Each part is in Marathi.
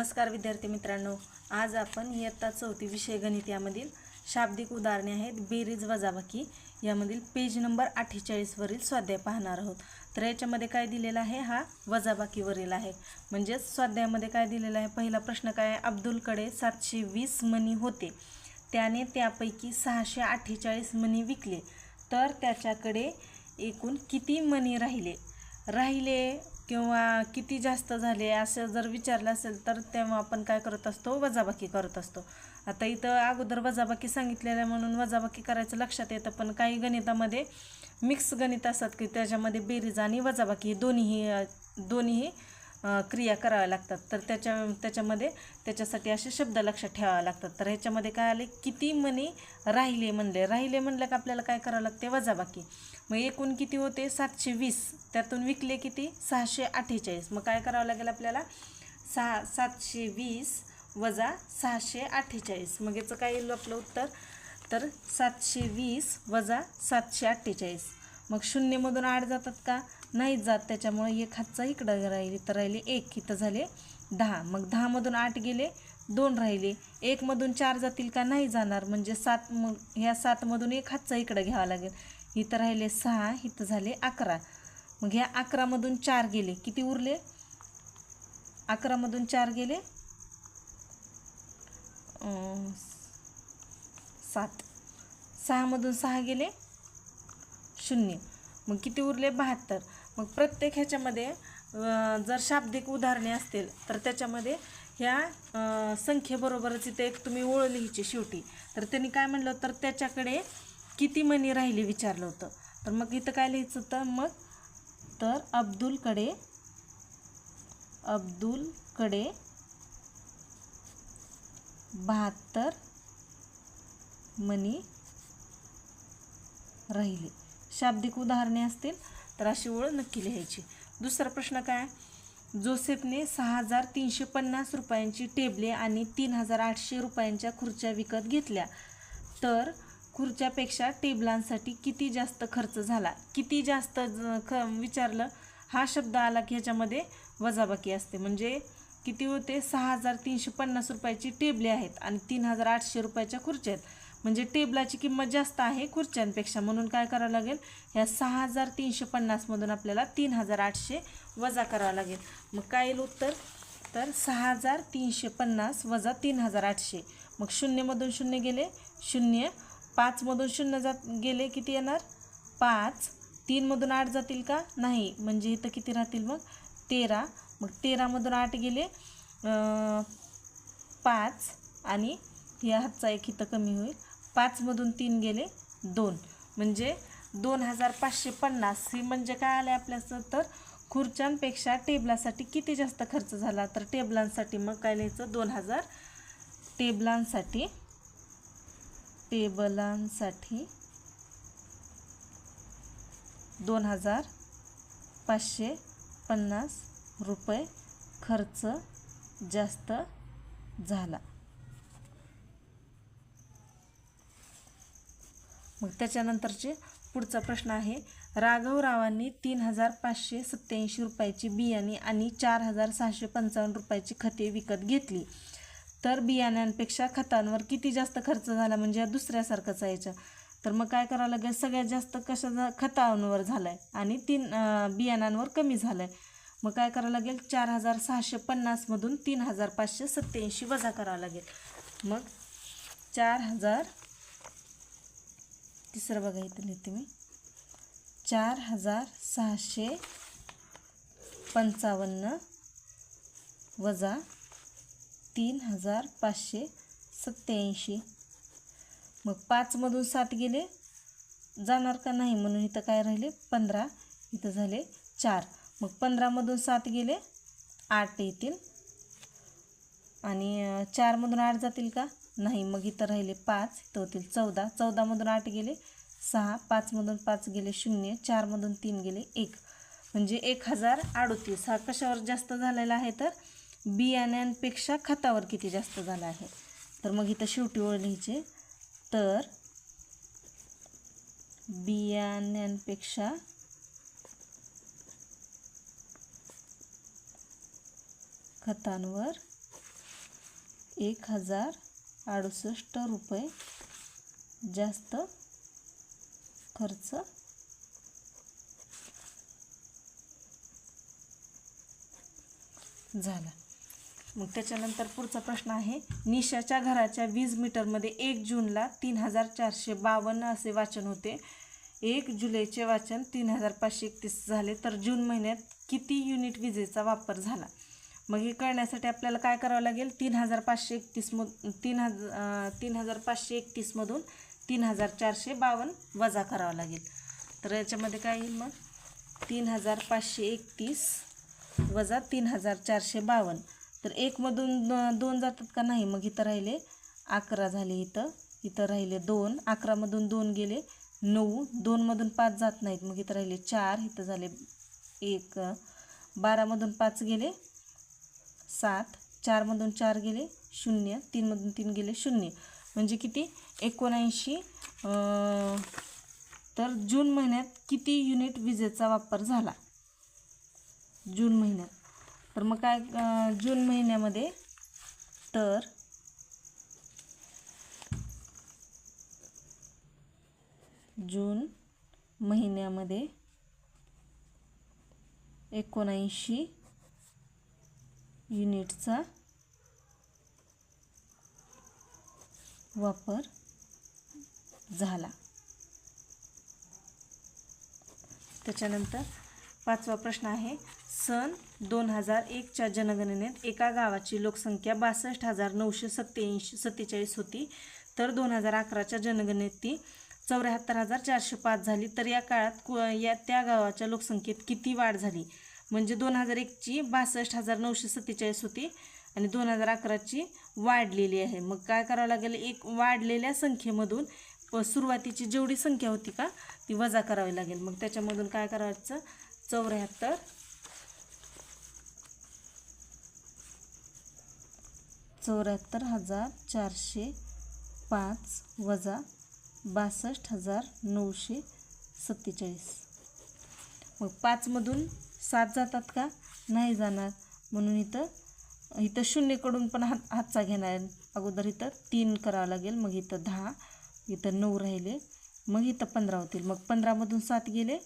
नमस्कार विद्यार्थी मित्रांनो, आज आपण इयत्ता 4 विषय गणित यामधील शाब्दिक उदाहरणे आहेत बेरीज वजाबाकी यामधील पेज नंबर 48 वरील स्वाध्याय पाहणार आहोत। तर याच्यामध्ये काय दिलेला आहे, हा वजाबाकीवरील आहे। म्हणजे स्वाध्यायामध्ये काय दिलेला आहे, पहिला प्रश्न काय आहे, अब्दुलकडे 720 मणी होते, त्याने त्यापैकी 648 मणी विकले, तर त्याच्याकडे एकूण किती मणी राहिले किंवा किती जास्त झाले असं जर विचारलं असेल तर तेव्हा आपण काय करत असतो, वजाबाकी करत असतो। आता इथं अगोदर वजाबाकी सांगितलेलं म्हणून वजाबाकी करायचं लक्षात येतं, पण काही गणितामध्ये मिक्स गणित असतात की त्याच्यामध्ये बेरीज आणि वजाबाकी दोन्ही क्रिया कराव्या लागतात। तर त्याच्यासाठी असे शब्द लक्षात ठेवावे लागतात। तर ह्याच्यामध्ये काय आले, किती मणी राहिले म्हणलं का आपल्याला काय करावं लागते, वजाबाकी। मग एकूण किती होते, 720, त्यातून विकले किती, 648। मग काय करावं लागेल आपल्याला, 720 वजा 648। मग याचं काय येईल आपलं उत्तर, तर 720 वजा 748। मग शून्यमधून 8 जातात का, नाही जात, त्याच्यामुळे एक हातचा इकडं राहील, इथं राहिले 1, इथं झाले 10। मग 10 मधून 8 गेले, 2 राहिले, 1 मधून 4 जातील का, नाही जाणार, म्हणजे 7। मग ह्या 7 मधून एक हातचा इकडं घ्यावा लागेल, इथं राहिले 6, इथं झाले 11। मग ह्या 11 मधून 4 गेले, किती उरले, 11 मधून 4 गेले 7, 6 मधून 6 गेले 0, मग किती उरले, 72। मग प्रत्येक ह्याच्यामध्ये जर शाब्दिक उदाहरणे असतील तर त्याच्यामध्ये ह्या संख्येबरोबरच इथे एक तुम्ही ओळ लिहायची शेवटी। तर त्यांनी काय म्हणलं, तर त्याच्याकडे किती मणी राहिले विचारलं होतं, तर मग इथं काय लिहायचं होतं, मग तर अब्दुलकडे 72 मणी राहिले। शाब्दिक उदाहरणे असतील तर अशी ओळ नक्की लिहायची। दुसरा प्रश्न काय, जोसेफने 6350 रुपयांची टेबले आणि 3800 रुपयांच्या खुर्च्या विकत घेतल्या, तर खुर्च्यापेक्षा टेबलांसाठी किती जास्त खर्च झाला। किती जास्त विचारलं, हा शब्द आला की ह्याच्यामध्ये वजाबाकी असते। म्हणजे किती होते, 6350 रुपयाची टेबले आहेत आणि 3800 रुपयाच्या खुर्च्या आहेत, म्हणजे टेबलाची किंमत जास्त आहे खुर्च्यांपेक्षा, म्हणून काय करावं लागेल, ह्या 6350 मधून आपल्याला 3800 वजा करावं लागेल। मग काय येईल उत्तर, तर 6350 वजा 3800। मग 0 मधून 0 गेले 0, 5 मधून 0 गेले, किती येणार, 5, 3 मधून 8 जातील का, नाही, म्हणजे इथं किती राहतील, मग 13। मग 13 मधून 8 गेले 5, आणि या हातचा एक इथं कमी होईल, 5 मधून 3 गेले 2, म्हणजे 2550। ही म्हणजे काय आलं आपल्याचं, तर खुर्च्यांपेक्षा टेबलासाठी किती जास्त खर्च झाला, तर टेबलांसाठी मग काय लिहायचं, 2000। टेबलांसाठी 2550 रुपये खर्च जास्त झाला। मग त्याच्यानंतरचे पुढचा प्रश्न आहे, राघवरावांनी 3587 रुपयाची बियाणे आणि 4655 रुपयाची खते विकत घेतली, तर बियाण्यांपेक्षा खतांवर किती जास्त खर्च झाला, म्हणजे या दुसऱ्यासारखंच आहे याच्या। तर मग काय करावं लागेल, सगळ्यात जास्त खतांवर झाला आहे आणि बियाणांवर कमी झालं आहे। मग काय करावं लागेल, 4650 मधून 3587 वजा करावं लागेल। मग 4000, तिसरं बघा इथं लिहिते मी, 4655 वजा 3587। मग 5 मधून 7 गेले, जाणार का, नाही, म्हणून इथं काय राहिले 15, इथं झाले 4। मग 15 मधून 7 गेले 8 येतील, आणि 4 मधून 8 जातील का, नाही, मग इथं राहिले 5, इथं होतील 14। 14 मधून 8 गेले 6, 5 मधून 5 गेले 0, 4 मधून 3 गेले 1, म्हणजे 1038। हा कशावर जास्त झालेला आहे, तर बियाण्यांपेक्षा खतावर किती जास्त झाला आहे। तर मग इथं शेवटी ओळ लिहायचे, तर बियाण्यांपेक्षा खतांवर 1068 रुपये जास्त खर्च झाला. मग त्याच्यानंतर पुढचा प्रश्न आहे, निशाच्या घराच्या वीज मीटरमध्ये 1 जूनला 3452 असे वाचन होते. 1 जुलैचे वाचन 3531 झाले, तर जून महिन्यात किती युनिट विजेचा वापर झाला? मग हे कळण्यासाठी आपल्याला काय करावं लागेल, 3531 मधून 3452 वजा करावं लागेल. तर याच्यामध्ये काय येईल, मग 3531 वजा 3452. तर 1 मधून 2 जातात का? नाही. मग इथं राहिले 11 झाले, इथं राहिले 2, 11 मधून 2 गेले 9, 2 मधून 5 जात नाहीत, मग इथं राहिले 4, इथं झाले 1, 12 मधून 5 गेले 7, 4 मधून 4 गेले 0, 3 मधून 3 गेले 0, म्हणजे किती? 79. तर जून महिन्यात किती युनिट विजेचा वापर झाला जून महिन्यात? तर मग काय, जून महिन्यामध्ये तर जून महिन्यामध्ये 79 युनिटचा वापर झाला. त्याच्यानंतर 5वा प्रश्न आहे, सन 2001च्या जनगणनेत एका गावाची लोकसंख्या 62,947 होती, तर 2011च्या जनगणनेत ती 74,405 झाली. तर या काळात त्या गावाच्या लोकसंख्येत किती वाढ झाली? म्हणजे 2001ची 62,947 होती आणि 2011ची वाढलेली आहे. मग काय करावं लागेल, एक वाढलेल्या संख्येमधून सुरुवातीची जेवढी संख्या होती का ती वजा करावी लागेल. मग त्याच्यामधून काय करायचं, 74,405 वजा 62,947. मग 5 मधून 7 जातात का? नाही जाणार, म्हणून इथं 0कडून पण हातचा घेणार. अगोदर इथं 3 करावं लागेल, मग इथं 10, इथं 9 राहिले, मग इथं 15 होतील. मग 15 मधून 7 गेले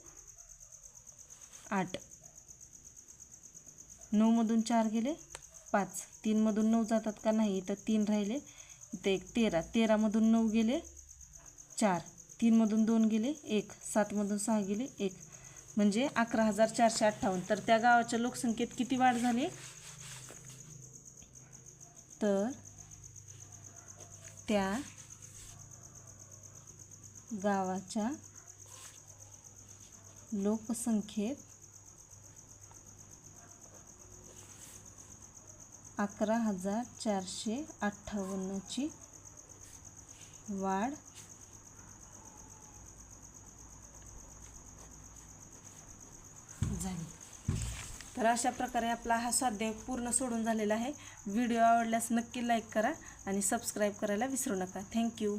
8, 9 मधून 4 गेले 5, 3 मधून 9 जातात का? नाही, इथं 3 राहिले, इथं 1, 13, 13 मधून 9 गेले 4, 3 मधून 2 गेले 1, 7 मधून 6 गेले 1, म्हणजे 11,458. तर त्या गावाच्या लोकसंख्येत किती वाढ झाली? तर त्या गावाच्या लोकसंख्येत 11,458ची वाढ झाली. तर अशा प्रकारे आपला हा स्वाध्याय पूर्ण सोडून झालेला आहे. व्हिडिओ आवडल्यास नक्की लाईक करा आणि सबस्क्राईब करायला विसरू नका. थँक्यू.